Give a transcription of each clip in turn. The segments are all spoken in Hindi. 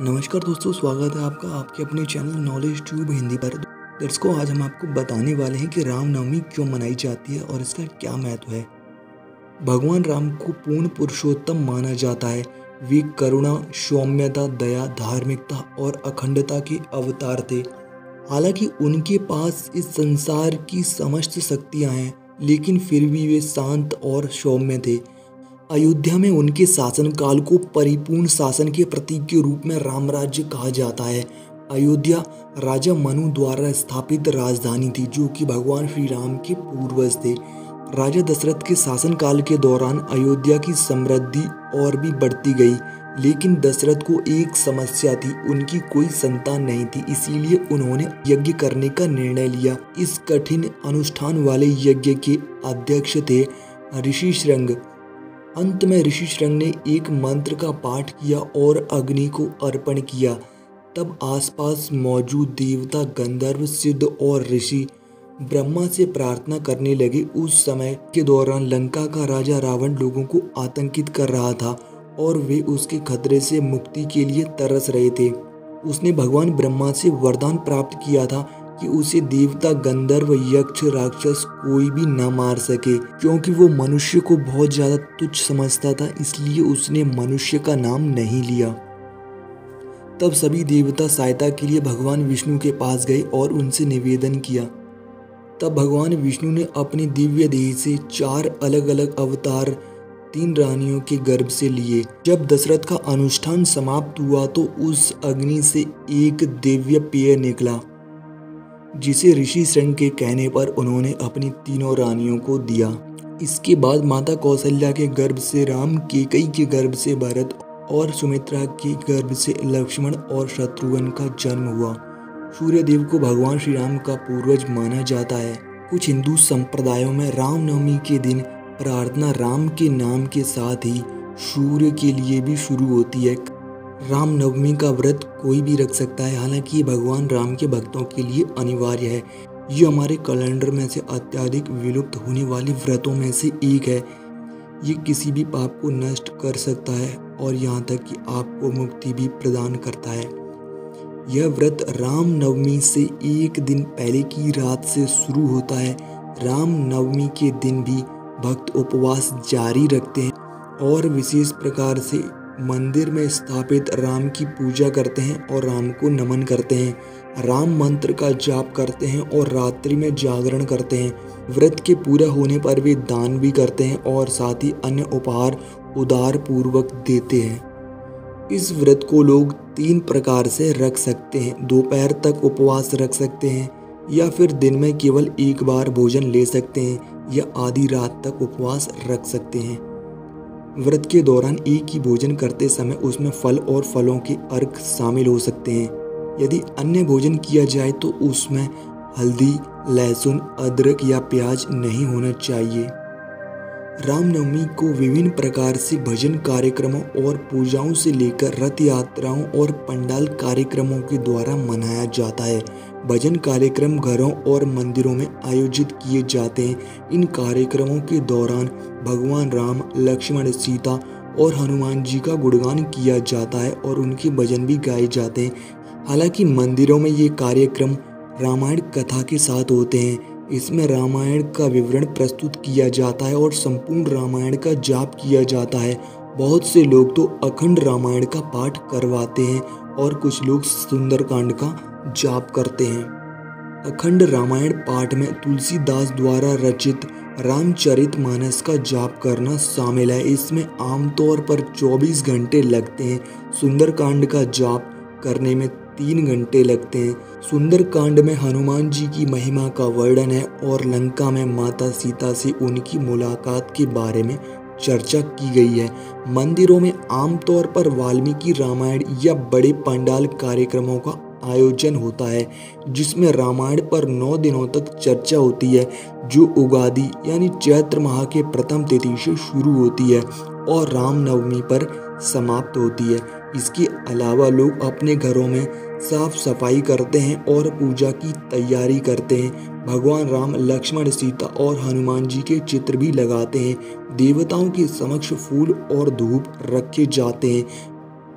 नमस्कार दोस्तों, स्वागत है आपका आपके अपने चैनल नॉलेज ट्यूब हिंदी पर। दर्शकों, आज हम आपको बताने वाले हैं कि रामनवमी क्यों मनाई जाती है और इसका क्या महत्व है। भगवान राम को पूर्ण पुरुषोत्तम माना जाता है। वे करुणा, सौम्यता, दया, धार्मिकता और अखंडता के अवतार थे। हालांकि उनके पास इस संसार की समस्त शक्तियां हैं, लेकिन फिर भी वे शांत और सौम्य थे। अयोध्या में उनके शासनकाल को परिपूर्ण शासन के प्रतीक के रूप में रामराज्य कहा जाता है। अयोध्या राजा मनु द्वारा स्थापित राजधानी थी, जो कि भगवान श्री राम के पूर्वज थे। राजा दशरथ के शासनकाल के दौरान अयोध्या की समृद्धि और भी बढ़ती गई, लेकिन दशरथ को एक समस्या थी, उनकी कोई संतान नहीं थी। इसीलिए उन्होंने यज्ञ करने का निर्णय लिया। इस कठिन अनुष्ठान वाले यज्ञ के अध्यक्ष थे ऋषि श्रृंग। अंत में ऋषि श्रृंग ने एक मंत्र का पाठ किया और अग्नि को अर्पण किया। तब आसपास मौजूद देवता, गंधर्व, सिद्ध और ऋषि ब्रह्मा से प्रार्थना करने लगे। उस समय के दौरान लंका का राजा रावण लोगों को आतंकित कर रहा था और वे उसके खतरे से मुक्ति के लिए तरस रहे थे। उसने भगवान ब्रह्मा से वरदान प्राप्त किया था कि उसे देवता, गंधर्व, यक्ष, राक्षस कोई भी न मार सके। क्योंकि वो मनुष्य को बहुत ज्यादा तुच्छ समझता था, इसलिए उसने मनुष्य का नाम नहीं लिया। तब सभी देवता सहायता के लिए भगवान विष्णु के पास गए और उनसे निवेदन किया। तब भगवान विष्णु ने अपनी दिव्य देह से 4 अलग अलग अवतार 3 रानियों के गर्भ से लिए। जब दशरथ का अनुष्ठान समाप्त हुआ तो उस अग्नि से एक दिव्य पेय निकला, जिसे ऋषि श्रृंग के कहने पर उन्होंने अपनी 3 रानियों को दिया। इसके बाद माता कौशल्या के गर्भ से राम, कैकेयी के गर्भ से भरत और सुमित्रा के गर्भ से लक्ष्मण और शत्रुघ्न का जन्म हुआ। सूर्यदेव को भगवान श्री राम का पूर्वज माना जाता है। कुछ हिंदू संप्रदायों में रामनवमी के दिन प्रार्थना राम के नाम के साथ ही सूर्य के लिए भी शुरू होती है। रामनवमी का व्रत कोई भी रख सकता है, हालांकि ये भगवान राम के भक्तों के लिए अनिवार्य है। ये हमारे कैलेंडर में से अत्यधिक विलुप्त होने वाले व्रतों में से एक है। ये किसी भी पाप को नष्ट कर सकता है और यहाँ तक कि आपको मुक्ति भी प्रदान करता है। यह व्रत रामनवमी से एक दिन पहले की रात से शुरू होता है। रामनवमी के दिन भी भक्त उपवास जारी रखते हैं और विशेष प्रकार से मंदिर में स्थापित राम की पूजा करते हैं और राम को नमन करते हैं। राम मंत्र का जाप करते हैं और रात्रि में जागरण करते हैं। व्रत के पूरा होने पर वे दान भी करते हैं और साथ ही अन्य उपहार उदार पूर्वक देते हैं। इस व्रत को लोग 3 प्रकार से रख सकते हैं। दोपहर तक उपवास रख सकते हैं, या फिर दिन में केवल एक बार भोजन ले सकते हैं, या आधी रात तक उपवास रख सकते हैं। व्रत के दौरान एक ही भोजन करते समय उसमें फल और फलों के अर्घ शामिल हो सकते हैं। यदि अन्य भोजन किया जाए तो उसमें हल्दी, लहसुन, अदरक या प्याज नहीं होना चाहिए। रामनवमी को विभिन्न प्रकार से भजन कार्यक्रमों और पूजाओं से लेकर रथ यात्राओं और पंडाल कार्यक्रमों के द्वारा मनाया जाता है। भजन कार्यक्रम घरों और मंदिरों में आयोजित किए जाते हैं। इन कार्यक्रमों के दौरान भगवान राम, लक्ष्मण, सीता और हनुमान जी का गुणगान किया जाता है और उनके भजन भी गाए जाते हैं। हालांकि मंदिरों में ये कार्यक्रम रामायण कथा के साथ होते हैं। इसमें रामायण का विवरण प्रस्तुत किया जाता है और संपूर्ण रामायण का जाप किया जाता है। बहुत से लोग तो अखंड रामायण का पाठ करवाते हैं और कुछ लोग सुंदरकांड का जाप करते हैं। अखंड रामायण पाठ में तुलसीदास द्वारा रचित रामचरितमानस का जाप करना शामिल है। इसमें आमतौर पर 24 घंटे लगते हैं। सुंदरकांड का जाप करने में 3 घंटे लगते हैं। सुंदरकांड में हनुमान जी की महिमा का वर्णन है और लंका में माता सीता से उनकी मुलाकात के बारे में चर्चा की गई है। मंदिरों में आमतौर पर वाल्मीकि रामायण या बड़े पंडाल कार्यक्रमों का आयोजन होता है, जिसमें रामायण पर 9 दिनों तक चर्चा होती है, जो उगादि यानी चैत्र माह के प्रथम तिथि से शुरू होती है और रामनवमी पर समाप्त होती है। इसके अलावा लोग अपने घरों में साफ सफाई करते हैं और पूजा की तैयारी करते हैं। भगवान राम, लक्ष्मण, सीता और हनुमान जी के चित्र भी लगाते हैं। देवताओं के समक्ष फूल और धूप रखे जाते हैं।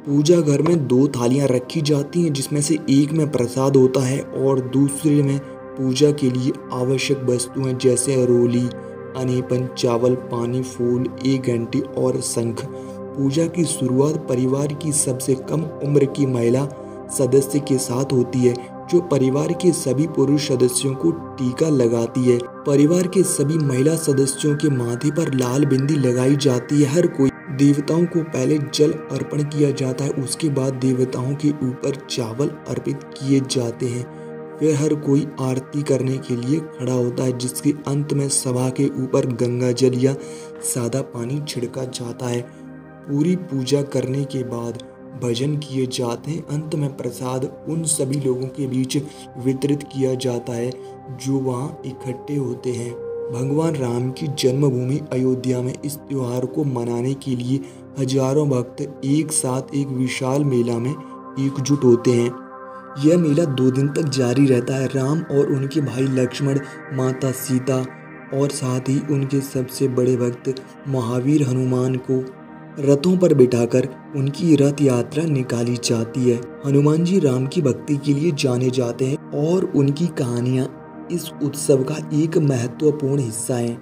पूजा घर में 2 थालियां रखी जाती हैं, जिसमें से एक में प्रसाद होता है और दूसरे में पूजा के लिए आवश्यक वस्तुएं जैसे रोली, अनेपन, चावल, पानी, फूल, एक घंटी और शंख। पूजा की शुरुआत परिवार की सबसे कम उम्र की महिला सदस्य के साथ होती है, जो परिवार के सभी पुरुष सदस्यों को टीका लगाती है। परिवार के सभी महिला सदस्यों के माथे पर लाल बिंदी लगाई जाती है। हर कोई देवताओं को पहले जल अर्पण किया जाता है, उसके बाद देवताओं के ऊपर चावल अर्पित किए जाते हैं। फिर हर कोई आरती करने के लिए खड़ा होता है, जिसके अंत में सभा के ऊपर गंगा जल या सादा पानी छिड़का जाता है। पूरी पूजा करने के बाद भजन किए जाते हैं। अंत में प्रसाद उन सभी लोगों के बीच वितरित किया जाता है जो वहां इकट्ठे होते हैं। भगवान राम की जन्मभूमि अयोध्या में इस त्योहार को मनाने के लिए हजारों भक्त एक साथ एक विशाल मेला में एकजुट होते हैं। यह मेला 2 दिन तक जारी रहता है। राम और उनके भाई लक्ष्मण, माता सीता और साथ ही उनके सबसे बड़े भक्त महावीर हनुमान को रथों पर बिठाकर उनकी रथ यात्रा निकाली जाती है। हनुमान जी राम की भक्ति के लिए जाने जाते हैं और उनकी कहानियां इस उत्सव का एक महत्वपूर्ण हिस्सा है।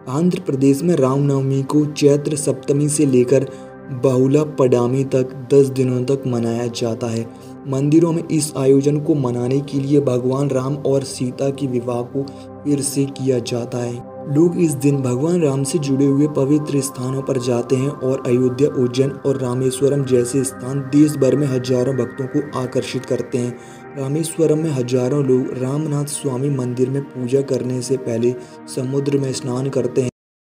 आंध्र प्रदेश में रामनवमी को चैत्र सप्तमी से लेकर बहुला पडामी तक 10 दिनों तक मनाया जाता है। मंदिरों में इस आयोजन को मनाने के लिए भगवान राम और सीता के विवाह को फिर से किया जाता है। लोग इस दिन भगवान राम से जुड़े हुए पवित्र स्थानों पर जाते हैं और अयोध्या, उज्जैन और रामेश्वरम जैसे स्थान देश भर में हजारों भक्तों को आकर्षित करते हैं। रामेश्वरम में हजारों लोग रामनाथ स्वामी मंदिर में पूजा करने से पहले समुद्र में स्नान करते हैं।